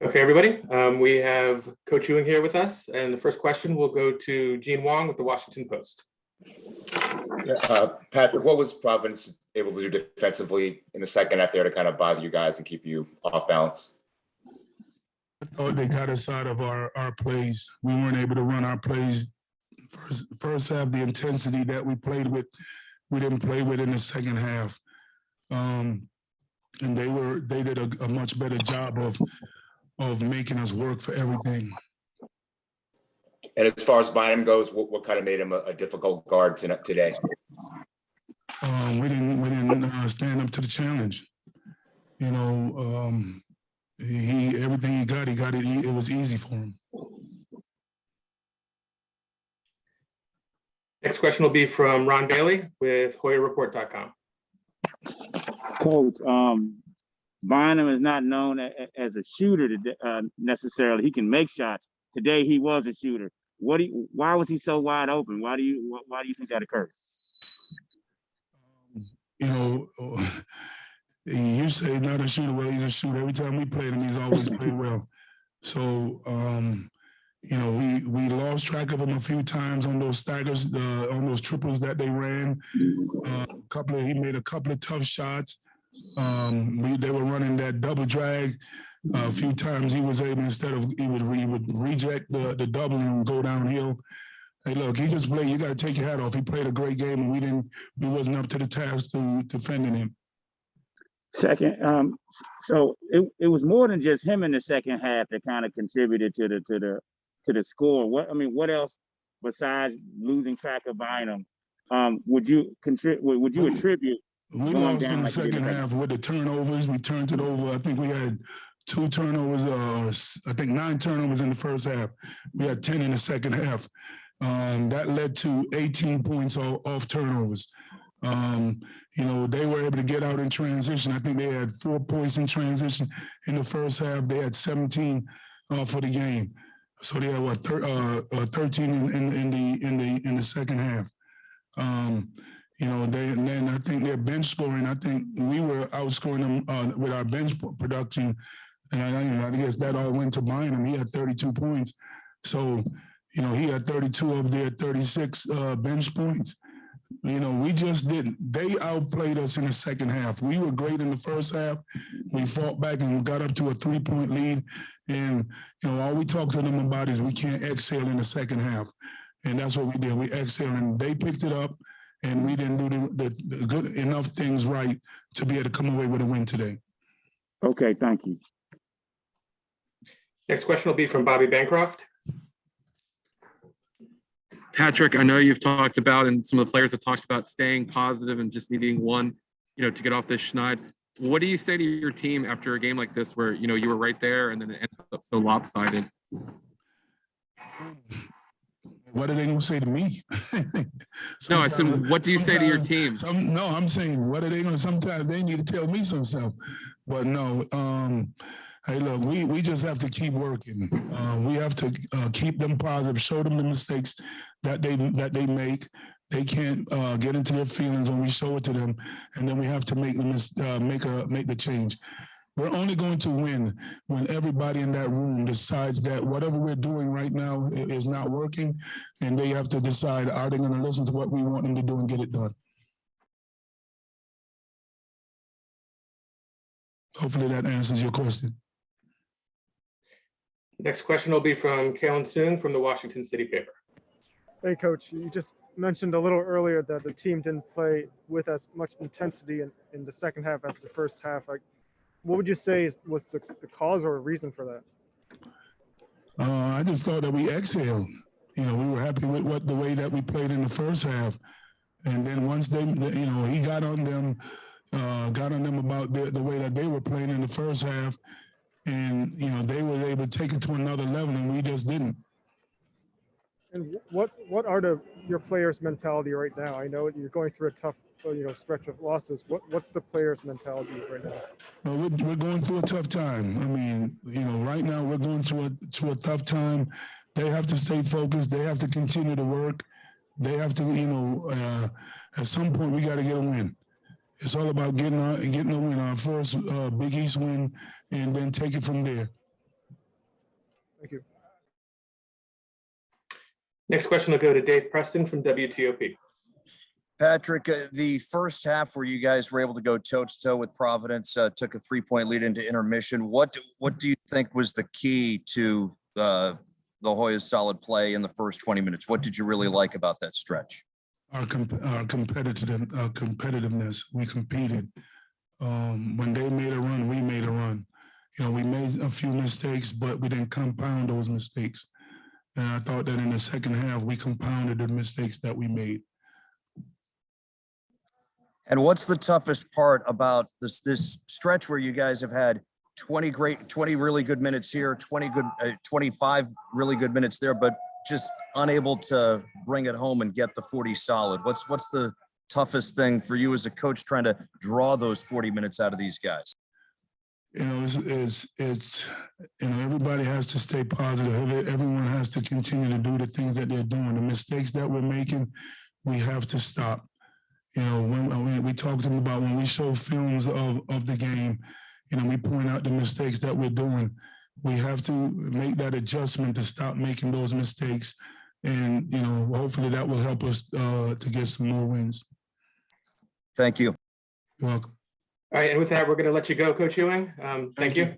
Okay, everybody. We have Coach Ewing here with us, and the first question will go to Gene Wong with the Washington Post. Patrick, what was Providence able to do defensively in the second half there to kind of bother you guys and keep you off balance? I thought they got us out of our plays. We weren't able to run our plays. First half, the intensity that we played with, we didn't play with in the second half. And they did a much better job of making us work for everything. And as far as Bynum goes, what kind of made him a difficult guard today? We didn't stand up to the challenge. You know, everything he got it. It was easy for him. Next question will be from Ron Bailey with HoyerReport.com. Coach, Bynum is not known as a shooter necessarily. He can make shots. Today he was a shooter. Why was he so wide open? Why do you think that occurred? You know, you say not a shooter. Well, he's a shooter. Every time we played him, he's always played well. So, you know, we lost track of him a few times on those staggers, on those triples that they ran. He made a couple of tough shots. They were running that double drag. A few times he was able, he would reject the double and go downhill. Hey, look, he just played. You got to take your hat off. He played a great game, and we wasn't up to the task to defending him. Second, so it was more than just him in the second half that kind of contributed to the score. What else besides losing track of Bynum would you attribute? We lost in the second half with the turnovers. We turned it over. I think we had 2 turnovers, I think 9 turnovers in the first half. We had 10 in the second half. That led to 18 points off turnovers. You know, they were able to get out in transition. I think they had 4 points in transition in the first half. They had 17 for the game. So they had 13 in the second half. You know, then I think their bench scoring, I think we were outscoring them with our bench production. And I guess that all went to Bynum. He had 32 points. So, you know, he had 32 of their 36 bench points. You know, we just didn't. They outplayed us in the second half. We were great in the first half. We fought back and got up to a 3-point lead. And, you know, all we talk to them about is we can't exhale in the second half. And that's what we did. We exhaled, and they picked it up. And we didn't do the good enough things right to be able to come away with a win today. Okay, thank you. Next question will be from Bobby Bancroft. Patrick, I know you've talked about, and some of the players have talked about staying positive and just needing one, you know, to get off this schneid. What do you say to your team after a game like this where, you know, you were right there and then it ends up so lopsided? What are they going to say to me? No, I said, what do you say to your team? No, I'm saying, what are they going to, sometimes they need to tell me some stuff. But no, hey, look, we just have to keep working. We have to keep them positive, show them the mistakes that they make. They can't get into their feelings when we show it to them, and then we have to make the change. We're only going to win when everybody in that room decides that whatever we're doing right now is not working, and they have to decide, are they going to listen to what we want them to do and get it done? Hopefully that answers your question. Next question will be from Kalen Soong from the Washington City Paper. Hey, Coach, you just mentioned a little earlier that the team didn't play with as much intensity in the second half as the first half. What would you say was the cause or reason for that? I just thought that we exhaled. You know, we were happy with the way that we played in the first half. And then once they, you know, he got on them about the way that they were playing in the first half. And, you know, they were able to take it to another level, and we just didn't. And what are your players' mentality right now? I know you're going through a tough, stretch of losses. What's the players' mentality right now? Well, we're going through a tough time. I mean, you know, right now we're going through a tough time. They have to stay focused. They have to continue to work. They have to, you know, at some point we got to get a win. It's all about getting a win, our first Big East win, and then take it from there. Thank you. Next question will go to Dave Preston from WTOP. Patrick, the first half where you guys were able to go toe-to-toe with Providence, took a 3-point lead into intermission. What do you think was the key to the Hoyas' solid play in the first 20 minutes? What did you really like about that stretch? Our competitiveness. We competed. When they made a run, we made a run. You know, we made a few mistakes, but we didn't compound those mistakes. And I thought that in the second half, we compounded the mistakes that we made. And what's the toughest part about this stretch where you guys have had 20 really good minutes here, 25 really good minutes there, but just unable to bring it home and get the 40 solid? What's the toughest thing for you as a coach trying to draw those 40 minutes out of these guys? You know, it's you know, everybody has to stay positive. Everyone has to continue to do the things that they're doing. The mistakes that we're making, we have to stop. You know, when we talked to them about when we show films of the game, you know, we point out the mistakes that we're doing. We have to make that adjustment to stop making those mistakes. And, you know, hopefully that will help us to get some more wins. Thank you. You're welcome. All right, and with that, we're going to let you go, Coach Ewing. Thank you.